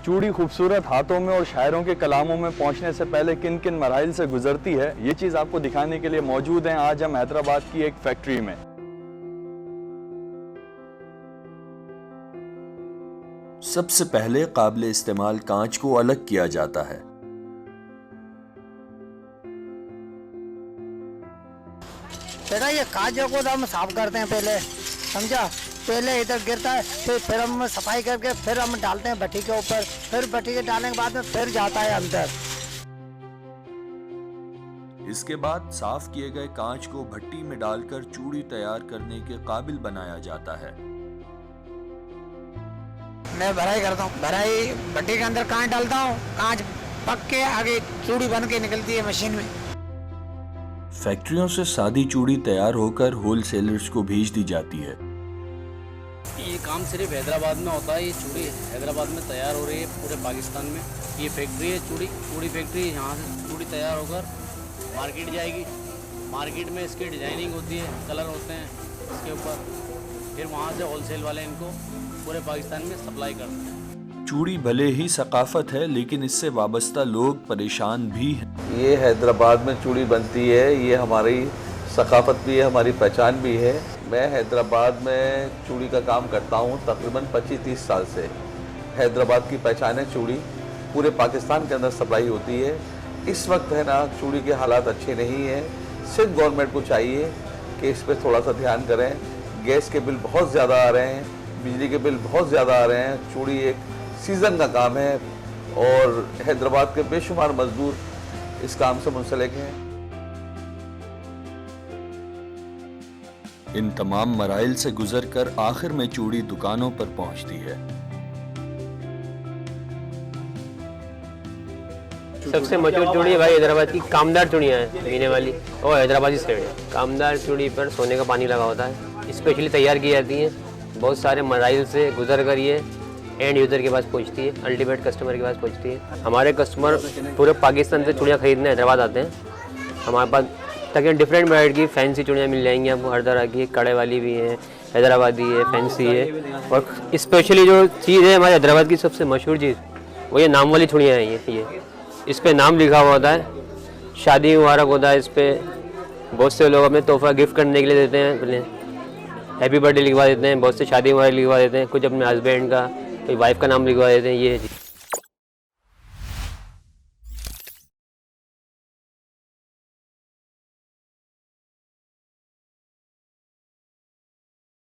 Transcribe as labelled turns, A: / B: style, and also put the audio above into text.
A: चूड़ी खूबसूरत हाथों में और शायरों के कलामों में पहुंचने से पहले किन किन मराइल से गुजरती है, ये चीज़ आपको दिखाने के लिए मौजूद हैं आज हम हैदराबाद की एक फैक्ट्री में।
B: सबसे पहले काबिल इस्तेमाल कांच को अलग किया जाता है।
C: बेटा ये कांच को हम साफ करते हैं पहले, समझा। पहले इधर गिरता है, फिर हम सफाई करके फिर हम डालते हैं भट्टी के ऊपर, फिर भट्टी के डालने के बाद में फिर जाता है अंदर।
B: इसके बाद साफ किए गए कांच को भट्टी में डालकर चूड़ी तैयार करने के काबिल बनाया जाता है।
C: मैं भराई करता हूँ, भराई भट्टी के अंदर कांच डालता हूँ, कांच पक के आगे चूड़ी बन के निकलती है मशीन में।
B: फैक्ट्रियों से सादी चूड़ी तैयार होकर होलसेलर्स को भेज दी जाती है।
D: ये काम सिर्फ हैदराबाद में होता है। ये चूड़ी हैदराबाद में तैयार हो रही है, पूरे पाकिस्तान में ये फैक्ट्री है चूड़ी फैक्ट्री। यहाँ से चूड़ी तैयार होकर मार्केट जाएगी, मार्केट में इसकी डिजाइनिंग होती है, कलर होते हैं इसके ऊपर, फिर वहाँ से होलसेल वाले इनको पूरे पाकिस्तान में सप्लाई करते हैं।
B: चूड़ी भले ही सकाफत है, लेकिन इससे वाबस्ता लोग परेशान भी हैं।
E: ये हैदराबाद में चूड़ी बनती है, ये हमारी सकाफत भी है, हमारी पहचान भी है। मैं हैदराबाद में चूड़ी का काम करता हूँ तकरीबन 25-30 साल से। हैदराबाद की पहचान है चूड़ी, पूरे पाकिस्तान के अंदर सप्लाई होती है। इस वक्त है ना, चूड़ी के हालात अच्छे नहीं हैं। सिर्फ गवर्नमेंट को चाहिए कि इस पर थोड़ा सा ध्यान करें। गैस के बिल बहुत ज़्यादा आ रहे हैं, बिजली के बिल बहुत ज़्यादा आ रहे हैं। चूड़ी एक सीज़न का काम है और हैदराबाद के बेशुमार मजदूर इस काम से मुंसलिक हैं।
B: इन तमाम मराइल से गुजरकर आखिर में चूड़ी दुकानों पर पहुंचती है।
F: सबसे मशहूर चूड़ी भाई हैदराबाद की कामदार चूड़ियाँ हैं, मीने वाली और हैदराबादी सेट है। कामदार चूड़ी पर सोने का पानी लगा होता है, स्पेशली तैयार की जाती है। बहुत सारे मराइल से गुजर कर ये एंड यूज़र के पास पहुंचती है, अल्टीमेट कस्टमर के पास पहुंचती है। हमारे कस्टमर पूरे पाकिस्तान से चूड़ियाँ खरीदने हैदराबाद आते हैं। हमारे पास तकरीबन डिफरेंट ब्रांड की फैंसी चूड़ियाँ मिल जाएंगी आपको, हर तरह की। कड़े वाली भी है, हैदराबादी है, फैंसी है। और स्पेशली जो चीज़ है हमारे हैदराबाद की सबसे मशहूर चीज़, वो ये नाम वाली चूड़ियाँ हैं। ये इस पर नाम लिखा हुआ होता है, शादी मुबारक होता है इस पर। बहुत से लोग अपने तोहफा गिफ्ट करने के लिए देते हैं, पहले हैप्पी बर्थडे लिखवा देते हैं, बहुत से शादी मुबारक लिखवा देते हैं, कुछ अपने हस्बैंड का, कोई वाइफ का नाम लिखवा देते हैं। ये